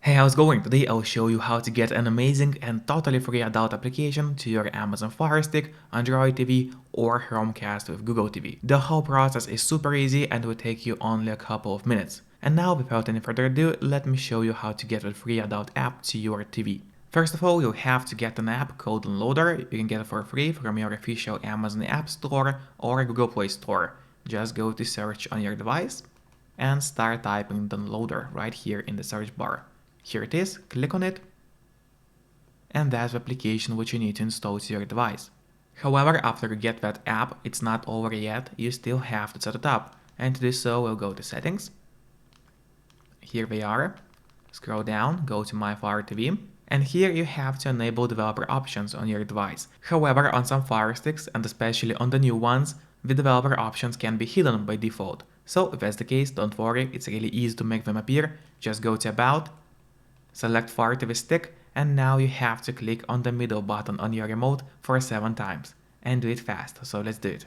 Hey, how's it going? Today I'll show you how to get an amazing and totally free adult application to your Amazon Firestick, Android TV, or Chromecast with Google TV. The whole process is super easy and will take you only a couple of minutes. And now, without any further ado, let me show you how to get a free adult app to your TV. First of all, you'll have to get an app called Downloader. You can get it for free from your official Amazon App Store or Google Play Store. Just go to search on your device and start typing Downloader right here in the search bar. Here it is, click on it, and that's the application which you need to install to your device. However, after you get that app, it's not over yet, you still have to set it up. And to do so, we'll go to Settings. Here we are. Scroll down, go to My Fire TV, and here you have to enable developer options on your device. However, on some Fire Sticks, and especially on the new ones, the developer options can be hidden by default. So if that's the case, don't worry, it's really easy to make them appear. Just go to About, select Fire TV Stick, and now you have to click on the middle button on your remote for 7 times. And do it fast, so let's do it.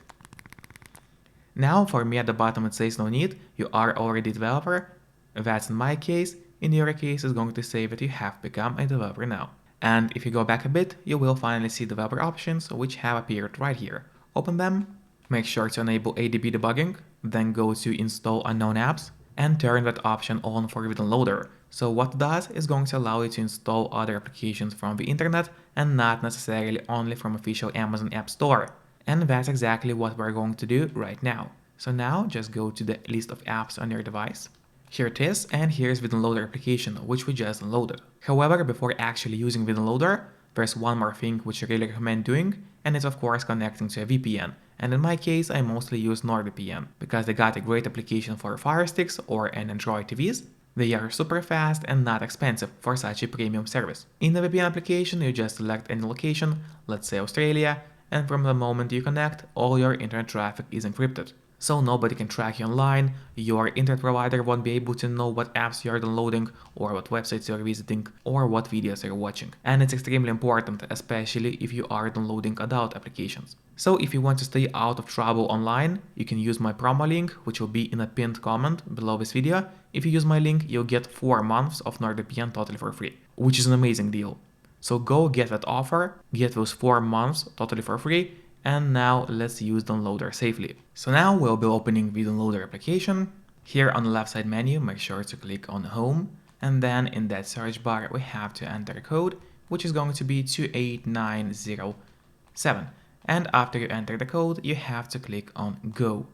Now for me at the bottom it says no need, you are already a developer. That's in my case. In your case it's going to say that you have become a developer now. And if you go back a bit, you will finally see developer options which have appeared right here. Open them, make sure to enable ADB debugging, then go to install unknown apps, and turn that option on for the downloader. So what it does is going to allow you to install other applications from the internet and not necessarily only from official Amazon App Store. And that's exactly what we're going to do right now. So now just go to the list of apps on your device. Here it is, and here's the downloader application, which we just downloaded. However, before actually using the downloader, there's one more thing which I really recommend doing, and it's of course connecting to a VPN. And in my case, I mostly use NordVPN, because they got a great application for Fire Sticks or an Android TVs. They are super fast and not expensive for such a premium service. In the VPN application, you just select any location, let's say Australia, and from the moment you connect, all your internet traffic is encrypted. So nobody can track you online, your internet provider won't be able to know what apps you are downloading, or what websites you are visiting, or what videos you are watching. And it's extremely important, especially if you are downloading adult applications. So if you want to stay out of trouble online, you can use my promo link, which will be in a pinned comment below this video. If you use my link, you'll get 4 months of NordVPN totally for free, which is an amazing deal. So go get that offer, get those 4 months totally for free, and now let's use Downloader safely. So now we'll be opening the Downloader application. Here on the left side menu, make sure to click on Home, and then in that search bar we have to enter a code, which is going to be 28907. And after you enter the code, you have to click on Go.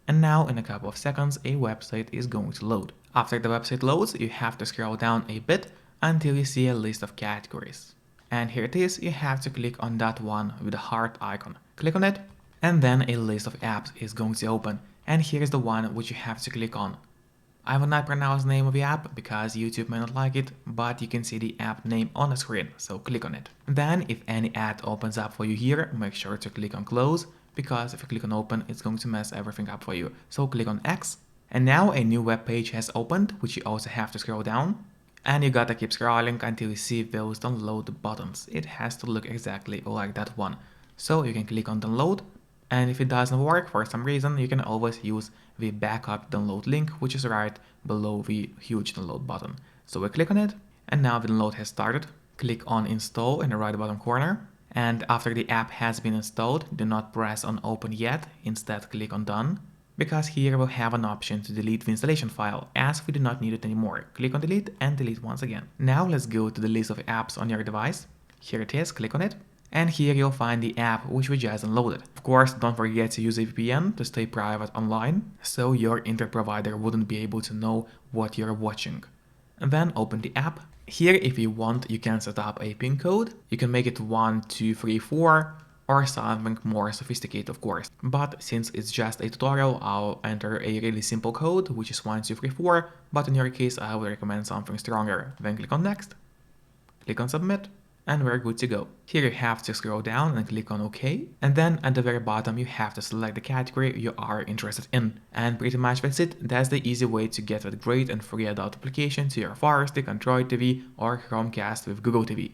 And now in a couple of seconds, a website is going to load. After the website loads, you have to scroll down a bit until you see a list of categories. And here it is, you have to click on that one with the heart icon. Click on it, and then a list of apps is going to open. And here's the one which you have to click on. I will not pronounce the name of the app because YouTube may not like it, but you can see the app name on the screen, so click on it. Then if any ad opens up for you here, make sure to click on close, because if you click on open, it's going to mess everything up for you. So click on X, and now a new web page has opened, which you also have to scroll down. And you gotta keep scrolling until you see those download buttons. It has to look exactly like that one. So you can click on download, and if it doesn't work for some reason, you can always use the backup download link, which is right below the huge download button. So we click on it, and now the download has started. Click on install in the right bottom corner, and after the app has been installed, do not press on open yet, instead click on done, because here we'll have an option to delete the installation file, as we do not need it anymore. Click on delete and delete once again. Now let's go to the list of apps on your device. Here it is, click on it. And here you'll find the app which we just downloaded. Of course, don't forget to use a VPN to stay private online, so your internet provider wouldn't be able to know what you're watching. And then open the app. Here, if you want, you can set up a PIN code. You can make it 1234, or something more sophisticated, of course. But since it's just a tutorial, I'll enter a really simple code, which is 1234, but in your case, I would recommend something stronger. Then click on next, click on submit, and we're good to go. Here you have to scroll down and click on OK, and then at the very bottom you have to select the category you are interested in. And pretty much that's it. That's the easy way to get that great and free adult application to your Fire Stick, Android TV, or Chromecast with Google TV.